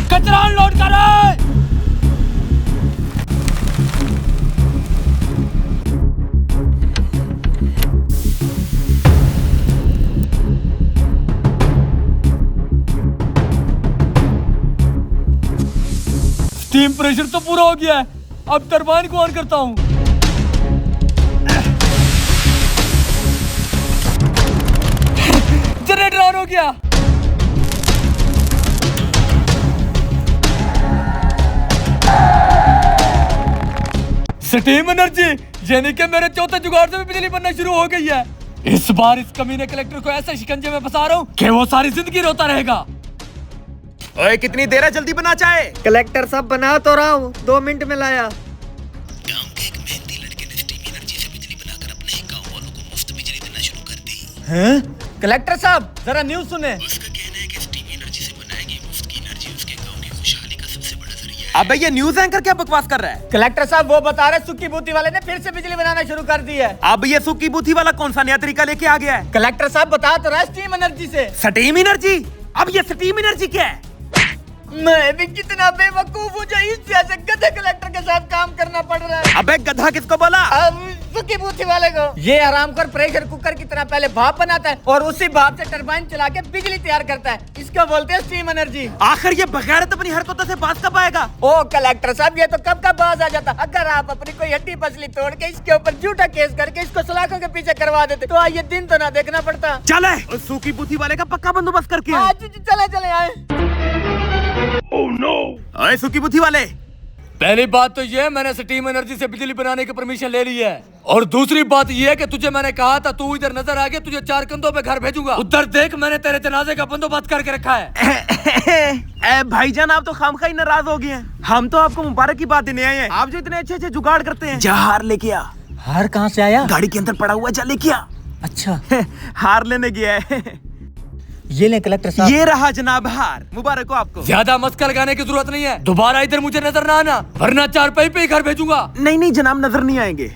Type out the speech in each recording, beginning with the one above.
कचरा अनलोड कर। Steam pressure तो पूरा हो गया है, अब टरबाइन को ऑन करता हूं। जनरेटर ऑन हो गया। स्टीम एनर्जी, यानी कि मेरे चौथे जुगाड़ से भी बिजली बनना शुरू हो गई है। इस बार इस कमीने कलेक्टर को ऐसे शिकंजे में फंसा रहा हूं कि वो सारी जिंदगी रोता रहेगा। ओए कितनी देर है, जल्दी बना चाहे। कलेक्टर साहब बना तो रहा हूँ, 2 मिनट में लाया। गांव के एक मेहनती लड़के ने स्टीम एनर्जी से बिजली बनाकर अपने गांव वालों को मुफ्त बिजली देना शुरू कर दी। हैं? कलेक्टर साहब जरा न्यूज़ सुने। उसका कहना है कि स्टीम एनर्जी से बनाई गई मुफ्त की एनर्जी उसके गांव की खुशहाली का सबसे बड़ा जरिया है। अबे ये न्यूज़ एंकर क्या बकवास कर रहा है? कलेक्टर साहब वो बता रहे सुक्की बूथी वाले ने फिर से बिजली बनाना शुरू कर दी है। अब ये सुक्की बूथी वाला कौन सा नया तरीका लेके आ गया है? कलेक्टर साहब बता तो रहा स्टीम एनर्जी से। Steam energy? अब ये स्टीम एनर्जी क्या है? मैं भी कितना बेवकूफ हूँ जो इस जैसे गधे कलेक्टर के साथ काम करना पड़ रहा है। अबे गधा किसको बोला? सुक्की बूथी वाले को। ये आरामखोर प्रेशर कुकर की तरह पहले भाप बनाता है और उसी भाप से टरबाइन चला के बिजली तैयार करता है। इसको बोलते हैं स्टीम एनर्जी। आखिर ये बगैरत अपनी हरकतों से बात कब आएगा? ओ कलेक्टर साहब ये तो कब का बाज आ जाता अगर आप अपनी कोई हड्डी पसली तोड़ के इसके ऊपर झूठा केस करके इसको सलाखों के पीछे करवा देते तो ये दिन तो ना देखना पड़ता। चले उस सूखी बूथी वाले का पक्का बंदोबस्त करके आए। आज चले चले आए। ओए सूखी बूथी वाले, पहली बात तो ये है, मैंने स्टीम एनर्जी से बिजली बनाने की परमिशन ले ली है। और दूसरी बात ये है कि तुझे मैंने कहा था तू इधर नजर आ गया, तुझे 4 कंधों पे घर भेजूंगा। उधर देख मैंने तेरे जनाजे का बंदोबस्त करके रखा है। भाईजान आप तो खामखा नाराज हो गए हैं। हम तो आपको मुबारक की बात देने आए हैं, आप जो इतने अच्छे अच्छे जुगाड़ करते हैं। जा हार लेके आ। हार कहाँ से आया? गाड़ी के अंदर पड़ा हुआ, जा लेके आ। अच्छा हार लेने गया है। ये ले कलेक्टर साहब। ये रहा जनाब हार, मुबारक हो आपको। ज्यादा मस्का लगाने की जरूरत नहीं है, दोबारा इधर मुझे नजर ना आना वरना 4 पाई पे ही घर भेजूंगा। नहीं नहीं जनाब नजर नहीं आएंगे।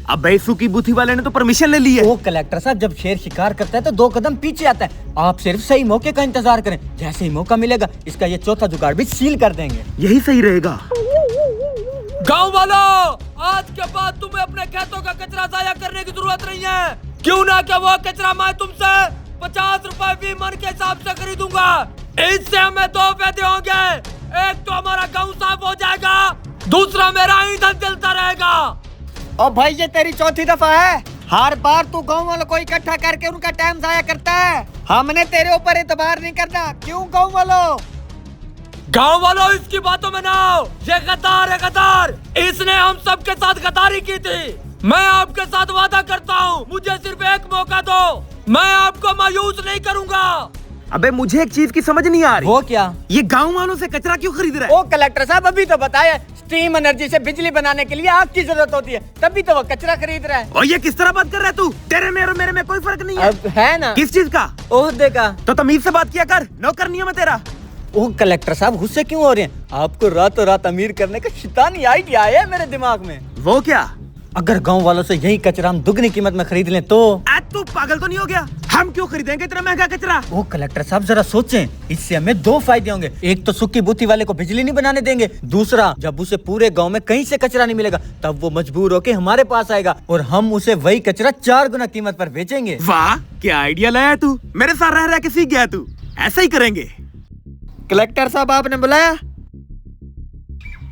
अब भाई सूखी बूथी वाले ने तो परमिशन ले ली है। ओ कलेक्टर साहब जब शेर शिकार करता है तो 2 कदम पीछे आता है। आप सिर्फ सही मौके का इंतजार करें, जैसे ही मौका मिलेगा इसका ये चौथा जुगाड़ भी सील कर देंगे। यही सही रहेगा। गाँव वालों, आज के बाद तुम्हें अपने खेतों का कचरा जाया करने की जरूरत नहीं है। क्यों ना कि वो कचरा मैं तुमसे 50 रुपए फी मन के हिसाब से खरीदूंगा। इससे हमें 2 फायदे होंगे, एक तो हमारा गाँव साफ हो जाएगा, दूसरा मेरा ईंधन जलता रहेगा। और भाई ये तेरी चौथी दफा है, हर बार तू गाँव वालों को इकट्ठा करके उनका टाइम जाया करता है। हमने तेरे ऊपर एतबार नहीं करना, क्यों गाँव वालों? गाँव वालों इसकी बातों में ना आओ, ये गद्दार है गद्दार। इसने हम सबके साथ गद्दारी की थी। मैं आपके साथ वादा करता हूँ, मुझे सिर्फ एक मौका दो, मैं आपको मायूस नहीं करूँगा। अबे मुझे एक चीज की समझ नहीं आ रही। वो क्या? ये गाँव वालों से कचरा क्यों खरीद रहा है? ओ कलेक्टर साहब अभी तो बताया, स्टीम एनर्जी से बिजली बनाने के लिए आग की जरूरत होती है, तभी तो वो कचरा खरीद रहा है। और ये किस तरह बात कर रहा है तू? तेरे मेरे में कोई फर्क नहीं है। अब है ना? किस चीज का? ओहदे का। तो तमीज से बात किया कर, नौकर नहीं हूं मैं तेरा। ओ कलेक्टर साहब गुस्से क्यों हो रहे हैं? आपको रातों रात अमीर करने का शैतानी आइडिया आया है मेरे दिमाग में। वो क्या? अगर गांव वालों से यही कचरा हम दुगनी कीमत में खरीद लें तो? तू पागल तो नहीं हो गया? हम क्यों खरीदेंगे इतना महंगा कचरा? ओ कलेक्टर साहब जरा सोचें, इससे हमें 2 फायदे होंगे। एक तो सुक्की बूथी वाले को बिजली नहीं बनाने देंगे, दूसरा जब उसे पूरे गांव में कहीं से कचरा नहीं मिलेगा तब वो मजबूर होके हमारे पास आएगा और हम उसे वही कचरा 4 गुना कीमत पर बेचेंगे। वाह क्या आइडिया लाया तू, मेरे साथ रह रह के सीख गया तू। ऐसा ही करेंगे। कलेक्टर साहब आपने बुलाया?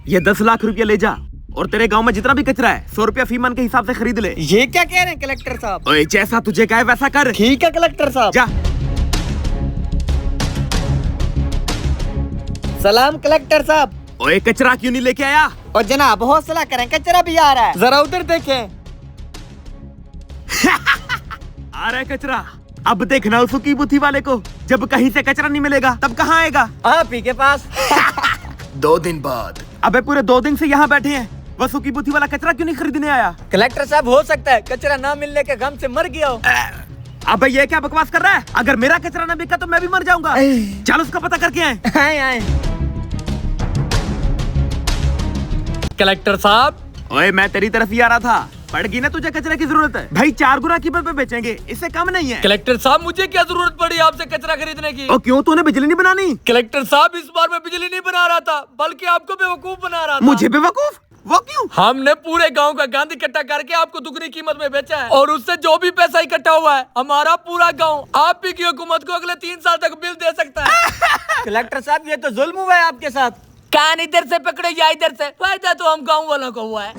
ये 10 लाख रुपया ले जा और तेरे गांव में जितना भी कचरा है 100 रुपया फी मन के हिसाब से खरीद ले। ये क्या कह रहे हैं कलेक्टर साहब? ओए जैसा तुझे कहे वैसा कर। ठीक है कलेक्टर साहब। जा। सलाम कलेक्टर साहब। ओए कचरा क्यों नहीं लेके आया? और जनाब हौसला करें, कचरा भी आ रहा है, जरा उधर देखें। आ रहा है कचरा। अब देखना उस सूखी बूथी वाले को, जब कहीं से कचरा नहीं मिलेगा तब कहाँ आएगा? आप ही के पास। 2 दिन बाद। अबे पूरे 2 दिन से यहाँ बैठे हैं, वो सूखी बूथी वाला कचरा क्यों नहीं खरीदने आया? कलेक्टर साहब हो सकता है कचरा ना मिलने के गम से मर गया हो। अबे ये क्या बकवास कर रहा है? अगर मेरा कचरा ना बिका तो मैं भी मर जाऊंगा। चल उसका पता करके आए। आए। कलेक्टर साहब, ओए मैं तेरी तरफ ही आ रहा था। पड़गी ना तुझे कचरे की जरूरत है भाई, 4 गुना कीमत पे बेचेंगे, इससे कम नहीं है। कलेक्टर साहब मुझे क्या जरूरत पड़ी आपसे कचरा खरीदने की? और क्यों, तूने बिजली नहीं बनानी? कलेक्टर साहब इस बार मैं बिजली नहीं बना रहा था, बल्कि आपको बेवकूफ बना रहा था। मुझे बेवकूफ? वो क्यों? हमने पूरे गांव का गांध इकट्ठा करके आपको दुगनी कीमत में बेचा है, और उससे जो भी पैसा इकट्ठा हुआ है हमारा पूरा गांव आप ही की हुकूमत को अगले 3 साल तक बिल दे सकता है। कलेक्टर साहब ये तो जुल्म हुआ है आपके साथ। कान इधर से पकड़ो या इधर से, फायदा तो हम गांव वालों को हुआ है।